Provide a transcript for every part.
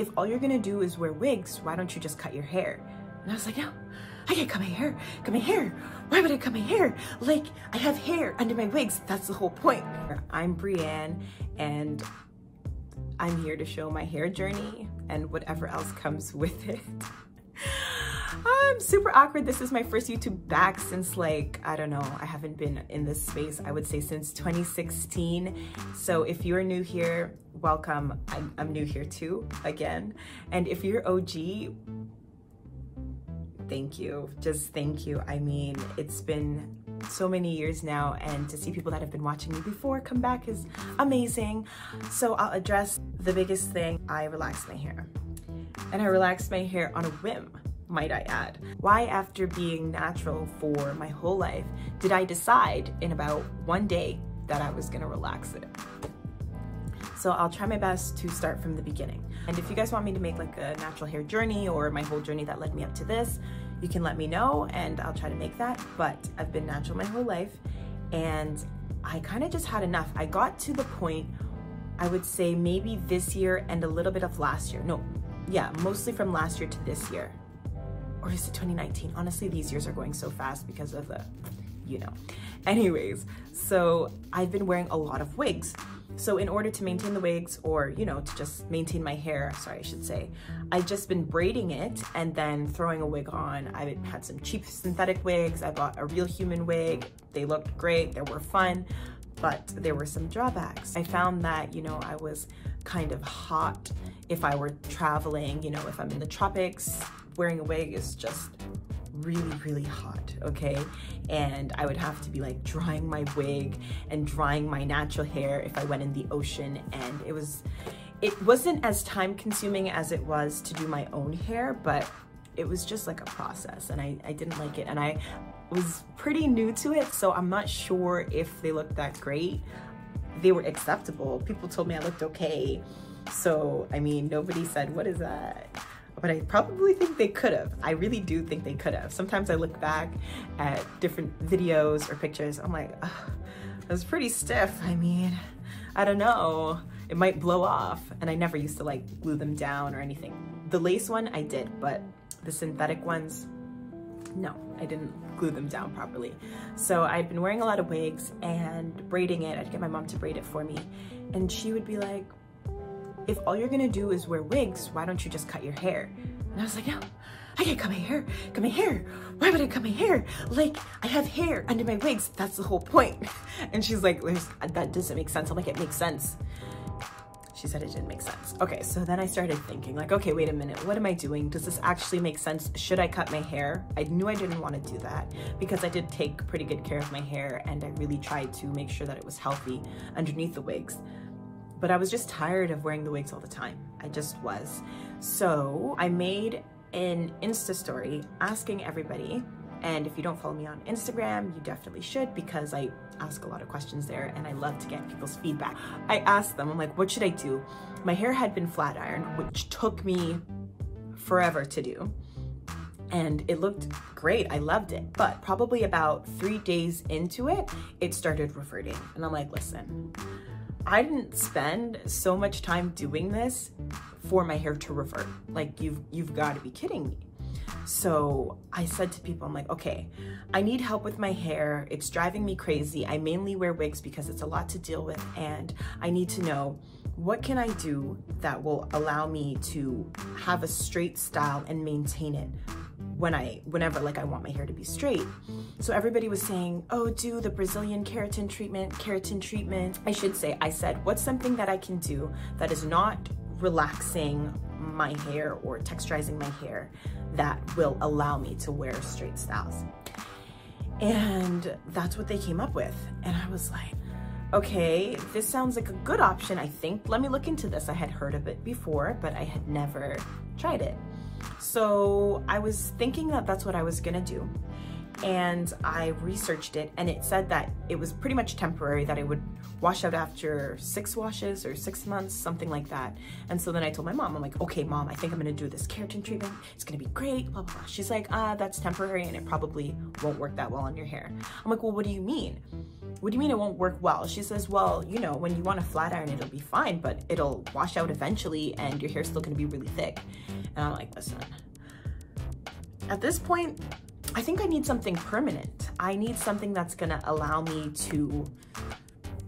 if all you're gonna do is wear wigs, why don't you just cut your hair? And I was like, no, I can't cut my hair. Cut my hair. Why would I cut my hair? Like, I have hair under my wigs. That's the whole point. I'm Bri-Anne, and I'm here to show my hair journey and whatever else comes with it. I'm super awkward. This is my first YouTube back since, like, I don't know, I haven't been in this space, I would say, since 2016. So if you're new here, welcome. I'm new here too, again. And if you're OG, thank you. Just thank you. I mean, it's been so many years now, and to see people that have been watching me before come back is amazing. So I'll address the biggest thing. I relaxed my hair, and I relaxed my hair on a whim, might I add. Why, after being natural for my whole life, did I decide in about one day that I was gonna relax it? So I'll try my best to start from the beginning. And if you guys want me to make like a natural hair journey or my whole journey that led me up to this, you can let me know and I'll try to make that. But I've been natural my whole life, and I kind of just had enough. I got to the point, I would say maybe this year and a little bit of last year. No, yeah, mostly from last year to this year. Or is it 2019? Honestly, these years are going so fast because of the, you know. Anyways, so I've been wearing a lot of wigs. So in order to maintain the wigs, or, you know, to just maintain my hair, sorry, I should say, I've just been braiding it and then throwing a wig on. I had some cheap synthetic wigs. I bought a real human wig. They looked great, they were fun, but there were some drawbacks. I found that, you know, I was kind of hot if I were traveling, you know, if I'm in the tropics, wearing a wig is just really, really hot, okay? And I would have to be like drying my wig and drying my natural hair if I went in the ocean, and it wasn't as time consuming as it was to do my own hair, but it was just like a process, and I didn't like it, and I was pretty new to it, so I'm not sure if they looked that great. They were acceptable. People told me I looked okay. So, I mean, nobody said, what is that? But I probably think they could have. I really do think they could have. Sometimes I look back at different videos or pictures, I'm like, ugh, it was pretty stiff. I mean, I don't know, it might blow off. And I never used to like glue them down or anything. The lace one I did, but the synthetic ones, no, I didn't glue them down properly. So I'd been wearing a lot of wigs and braiding it. I'd get my mom to braid it for me, and she would be like, if all you're gonna do is wear wigs, why don't you just cut your hair? And I was like, no, I can't cut my hair. Cut my hair. Why would I cut my hair? Like, I have hair under my wigs. That's the whole point. And she's like, that doesn't make sense. I'm like, it makes sense. She said it didn't make sense. Okay, so then I started thinking like, okay, wait a minute, what am I doing? Does this actually make sense? Should I cut my hair? I knew I didn't want to do that because I did take pretty good care of my hair, and I really tried to make sure that it was healthy underneath the wigs. But I was just tired of wearing the wigs all the time. I just was. So I made an Insta story asking everybody, and if you don't follow me on Instagram, you definitely should, because I ask a lot of questions there and I love to get people's feedback. I asked them, I'm like, what should I do? My hair had been flat ironed, which took me forever to do. And it looked great, I loved it. But probably about 3 days into it, it started reverting. And I'm like, listen, I didn't spend so much time doing this for my hair to revert. Like, you've got to be kidding me. So I said to people, I'm like, okay, I need help with my hair. It's driving me crazy. I mainly wear wigs because it's a lot to deal with, and I need to know, what can I do that will allow me to have a straight style and maintain it whenever like I want my hair to be straight. So everybody was saying, oh, do the Brazilian keratin treatment. I should say, I said, what's something that I can do that is not relaxing my hair or texturizing my hair that will allow me to wear straight styles? And that's what they came up with. And I was like, okay, this sounds like a good option, I think. Let me look into this. I had heard of it before, but I had never tried it. So I was thinking that that's what I was gonna do. and I researched it, and it said that it was pretty much temporary, that it would wash out after 6 washes or 6 months, something like that. And so then I told my mom, I'm like, okay, Mom, I think I'm gonna do this keratin treatment. It's gonna be great, blah, blah, blah. She's like, that's temporary and it probably won't work that well on your hair. I'm like, well, what do you mean? What do you mean it won't work well? She says, well, you know, when you want a flat iron, it'll be fine, but it'll wash out eventually and your hair's still gonna be really thick. And I'm like, listen, at this point, I think I need something permanent. I need something that's gonna allow me to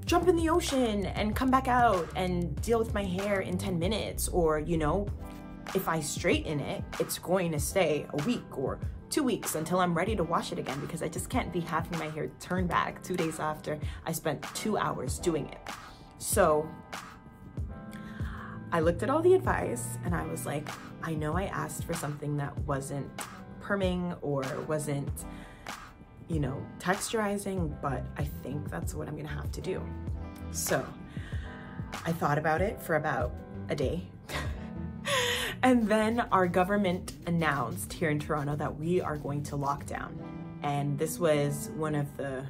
jump in the ocean and come back out and deal with my hair in 10 minutes. Or, you know, if I straighten it, it's going to stay a week or 2 weeks until I'm ready to wash it again, because I just can't be having my hair turn back 2 days after I spent 2 hours doing it. So I looked at all the advice and I was like, I know I asked for something that wasn't perming or wasn't, you know, texturizing, but I think that's what I'm gonna have to do. So I thought about it for about a day. And then our government announced here in Toronto that we are going to lock down. And this was one of the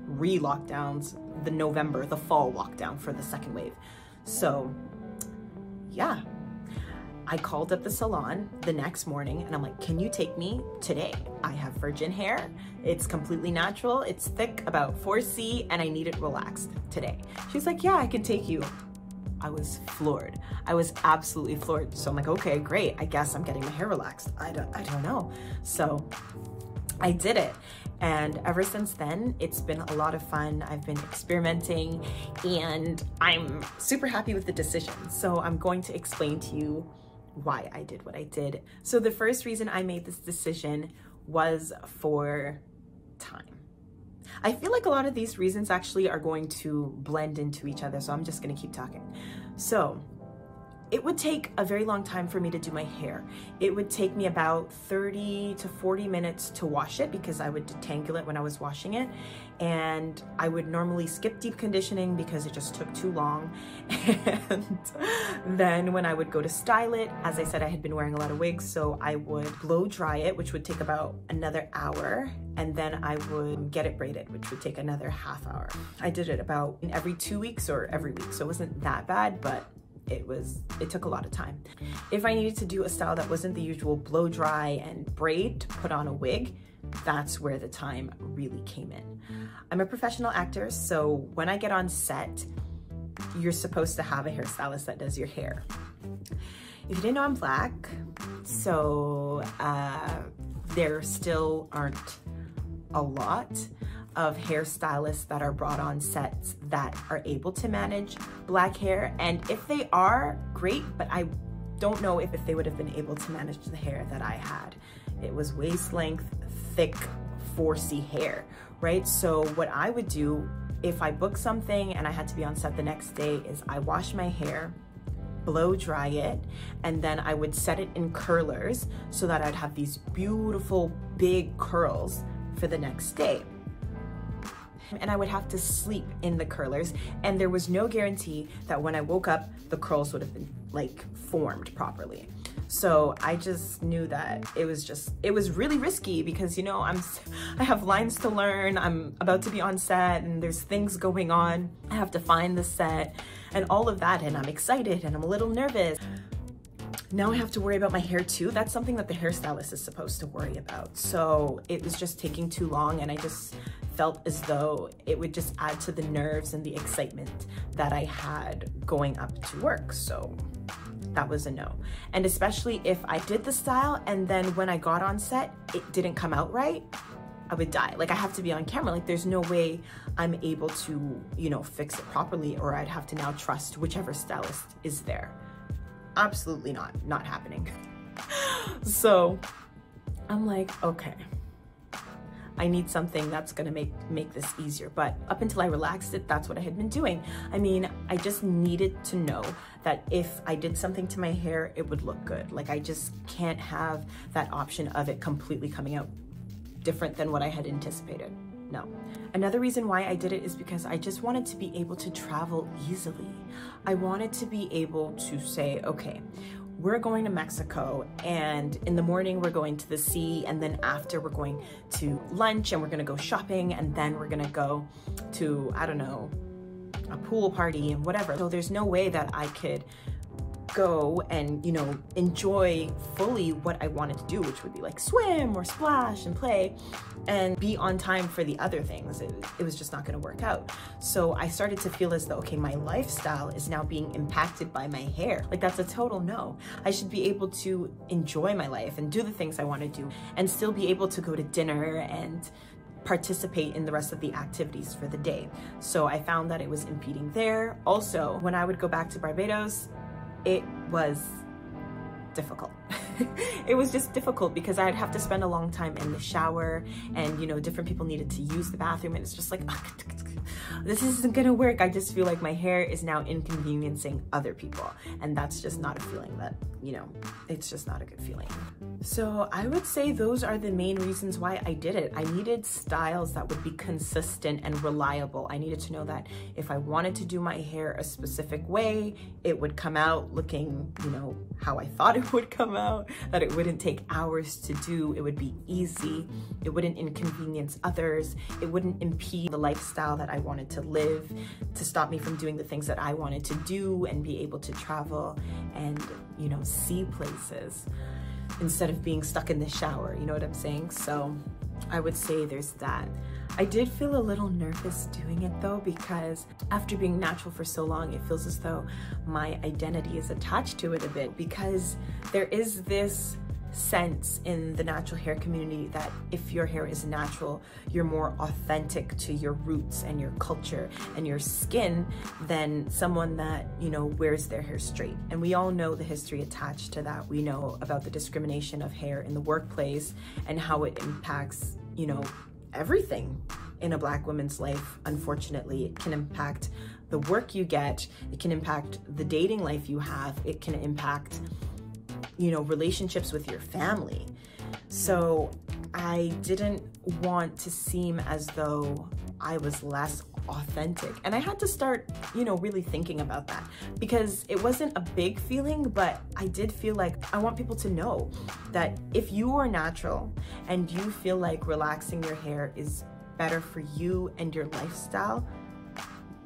re-lockdowns, the fall lockdown for the second wave. So yeah, I called up the salon the next morning and I'm like, can you take me today? I have virgin hair. It's completely natural. It's thick, about 4C, and I need it relaxed today. She's like, yeah, I can take you. I was floored. I was absolutely floored. So I'm like, okay, great. I guess I'm getting my hair relaxed. I don't know. So I did it. And ever since then, it's been a lot of fun. I've been experimenting and I'm super happy with the decision. So I'm going to explain to you why I did what I did. So the first reason I made this decision was for time. I feel like a lot of these reasons actually are going to blend into each other, so I'm just gonna keep talking. So it would take a very long time for me to do my hair. It would take me about 30 to 40 minutes to wash it because I would detangle it when I was washing it. And I would normally skip deep conditioning because it just took too long. And then when I would go to style it, as I said, I had been wearing a lot of wigs, so I would blow dry it, which would take about another hour. And then I would get it braided, which would take another half hour. I did it about every 2 weeks or every week, so it wasn't that bad, but it took a lot of time. If I needed to do a style that wasn't the usual blow dry and braid to put on a wig, that's where the time really came in. I'm a professional actor, so when I get on set, you're supposed to have a hairstylist that does your hair. If you didn't know, I'm Black, so there still aren't a lot of hairstylists that are brought on sets that are able to manage Black hair. And if they are, great, but I don't know if they would have been able to manage the hair that I had. It was waist length, thick, 4C hair, right? So what I would do if I booked something and I had to be on set the next day is I wash my hair, blow dry it, and then I would set it in curlers so that I'd have these beautiful big curls for the next day. And I would have to sleep in the curlers, and there was no guarantee that when I woke up, the curls would have been like formed properly. So I just knew that it was really risky because, you know, I have lines to learn, I'm about to be on set and there's things going on. I have to find the set and all of that, and I'm excited and I'm a little nervous. Now I have to worry about my hair too. That's something that the hairstylist is supposed to worry about. So it was just taking too long, and I just felt as though it would just add to the nerves and the excitement that I had going up to work. So that was a no. And especially if I did the style and then when I got on set, it didn't come out right, I would die. Like, I have to be on camera. Like, there's no way I'm able to, you know, fix it properly, or I'd have to now trust whichever stylist is there. Absolutely not happening. So I'm like, okay, I need something that's gonna make this easier. But up until I relaxed it, that's what I had been doing. I mean, I just needed to know that if I did something to my hair, it would look good. Like, I just can't have that option of it completely coming out different than what I had anticipated. No. Another reason why I did it is because I just wanted to be able to travel easily. I wanted to be able to say, okay, we're going to Mexico, and in the morning we're going to the sea, and then after we're going to lunch, and we're gonna go shopping, and then we're gonna go to, I don't know, a pool party and whatever. So there's no way that I could go and, you know, enjoy fully what I wanted to do, which would be like swim or splash and play and be on time for the other things. It was just not going to work out. So I started to feel as though, okay, my lifestyle is now being impacted by my hair. Like, that's a total no. I should be able to enjoy my life and do the things I want to do and still be able to go to dinner and participate in the rest of the activities for the day. So I found that it was impeding there. Also, when I would go back to Barbados, it was difficult. It was just difficult because I'd have to spend a long time in the shower, and, you know, different people needed to use the bathroom, and it's just like, this isn't gonna work. I just feel like my hair is now inconveniencing other people, and that's just not a feeling that, you know, it's just not a good feeling. So I would say those are the main reasons why I did it. I needed styles that would be consistent and reliable. I needed to know that if I wanted to do my hair a specific way, it would come out looking, you know, how I thought it would come out, that it wouldn't take hours to do, it would be easy, it wouldn't inconvenience others, it wouldn't impede the lifestyle that I wanted to live, to stop me from doing the things that I wanted to do and be able to travel and, you know, see places instead of being stuck in the shower, you know what I'm saying? So I would say there's that. I did feel a little nervous doing it though, because after being natural for so long, it feels as though my identity is attached to it a bit, because there is this sense in the natural hair community that if your hair is natural, you're more authentic to your roots and your culture and your skin than someone that, you know, wears their hair straight. And we all know the history attached to that. We know about the discrimination of hair in the workplace and how it impacts, you know, everything in a Black woman's life. Unfortunately, it can impact the work you get, it can impact the dating life you have, it can impact, you know, relationships with your family. So I didn't want to seem as though I was less authentic. And I had to start, you know, really thinking about that, because it wasn't a big feeling, but I did feel like I want people to know that if you are natural and you feel like relaxing your hair is better for you and your lifestyle,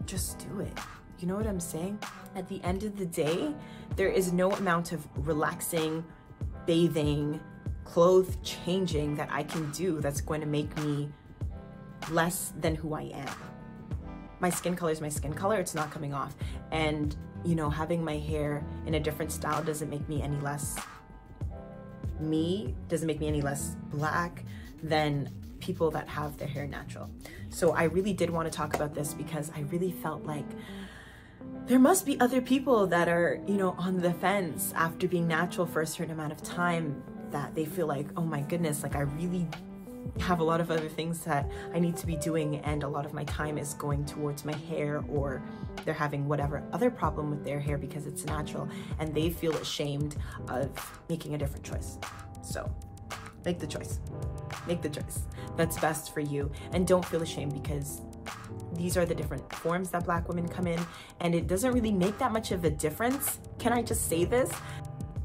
just do it. You know what I'm saying? At the end of the day, there is no amount of relaxing, bathing, clothes changing that I can do that's going to make me less than who I am. My skin color is my skin color, it's not coming off. And, you know, having my hair in a different style doesn't make me any less me, doesn't make me any less Black than people that have their hair natural. So I really did want to talk about this because I really felt like there must be other people that are, you know, on the fence after being natural for a certain amount of time, that they feel like, oh my goodness, like I really have a lot of other things that I need to be doing, and a lot of my time is going towards my hair, or they're having whatever other problem with their hair because it's natural, and they feel ashamed of making a different choice. So make the choice. Make the choice that's best for you, and don't feel ashamed, because these are the different forms that Black women come in, and it doesn't really make that much of a difference. Can I just say this?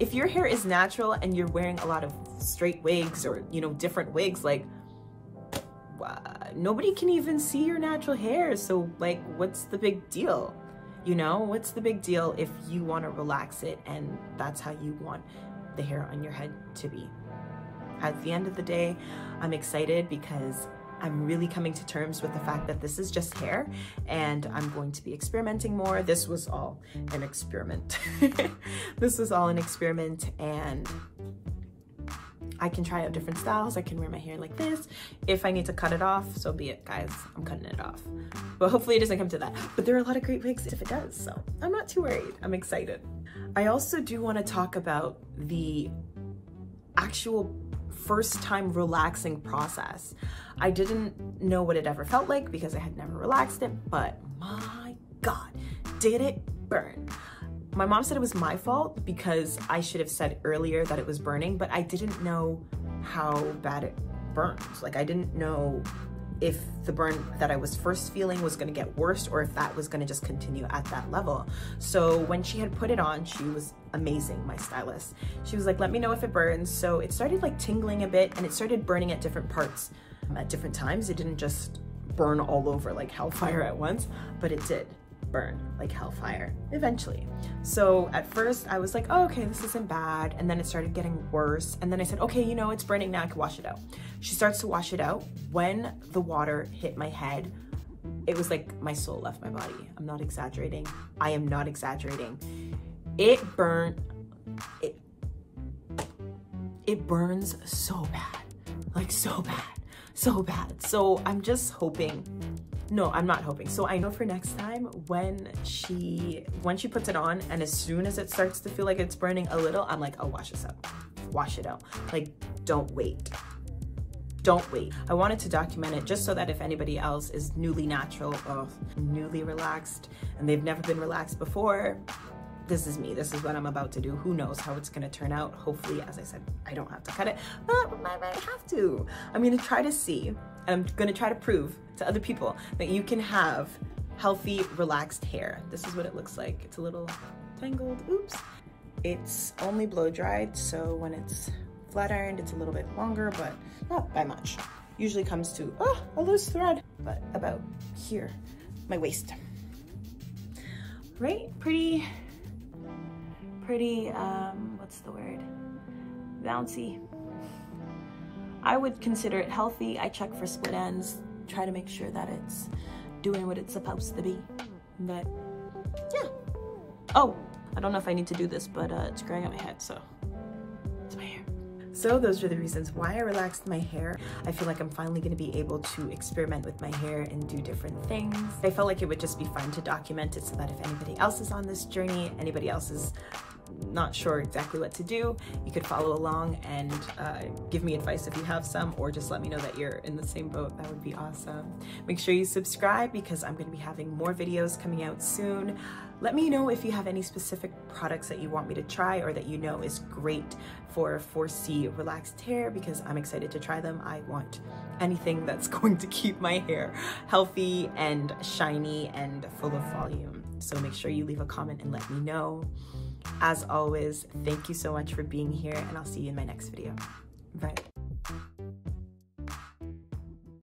If your hair is natural and you're wearing a lot of straight wigs or, you know, different wigs, like, nobody can even see your natural hair. So like, what's the big deal? You know, what's the big deal if you want to relax it and that's how you want the hair on your head to be? At the end of the day, I'm excited because I'm really coming to terms with the fact that this is just hair, and I'm going to be experimenting more. This was all an experiment. This was all an experiment, and I can try out different styles. I can wear my hair like this. If I need to cut it off, so be it, guys. I'm cutting it off. But hopefully it doesn't come to that. But there are a lot of great wigs if it does, so I'm not too worried. I'm excited. I also do want to talk about the actual first time relaxing process. I didn't know what it ever felt like because I had never relaxed it, but my God, did it burn. My mom said it was my fault because I should have said earlier that it was burning, but I didn't know how bad it burns. Like, I didn't know if the burn that I was first feeling was gonna get worse or if that was gonna just continue at that level. So when she had put it on, she was amazing, my stylist. She was like, let me know if it burns. So it started like tingling a bit and it started burning at different parts at different times. It didn't just burn all over like hellfire at once, but it did burn like hellfire eventually. So at first I was like, oh, okay, this isn't bad. And then it started getting worse. And then I said, okay, you know, it's burning now, I can wash it out. She starts to wash it out. When the water hit my head, it was like my soul left my body. I'm not exaggerating. I am not exaggerating. It burnt, it burns so bad, like so bad, so bad. So I'm just hoping, no, I'm not hoping. So I know for next time when she puts it on and as soon as it starts to feel like it's burning a little, I'm like, oh, wash this out, wash it out. Like, don't wait. Don't wait. I wanted to document it just so that if anybody else is newly natural or newly relaxed and they've never been relaxed before, this is me. This is what I'm about to do. Who knows how it's gonna turn out. Hopefully, as I said, I don't have to cut it, but I might have to. I'm gonna try to see, and I'm gonna try to prove to other people that you can have healthy, relaxed hair. This is what it looks like. It's a little tangled, oops. It's only blow dried, so when it's flat ironed, it's a little bit longer, but not by much. Usually comes to, oh, a loose thread, but about here, my waist. Right? Pretty, what's the word? Bouncy. I would consider it healthy. I check for split ends, try to make sure that it's doing what it's supposed to be. But yeah. Oh, I don't know if I need to do this, but it's growing out my head, so it's my hair. So those are the reasons why I relaxed my hair. I feel like I'm finally gonna be able to experiment with my hair and do different things. I felt like it would just be fun to document it so that if anybody else is on this journey, anybody else is not sure exactly what to do, you could follow along and give me advice if you have some, or just let me know that you're in the same boat. That would be awesome. Make sure you subscribe because I'm going to be having more videos coming out soon. Let me know if you have any specific products that you want me to try or that you know is great for 4C relaxed hair, because I'm excited to try them. I want anything that's going to keep my hair healthy and shiny and full of volume. So make sure you leave a comment and let me know. As always, thank you so much for being here, and I'll see you in my next video.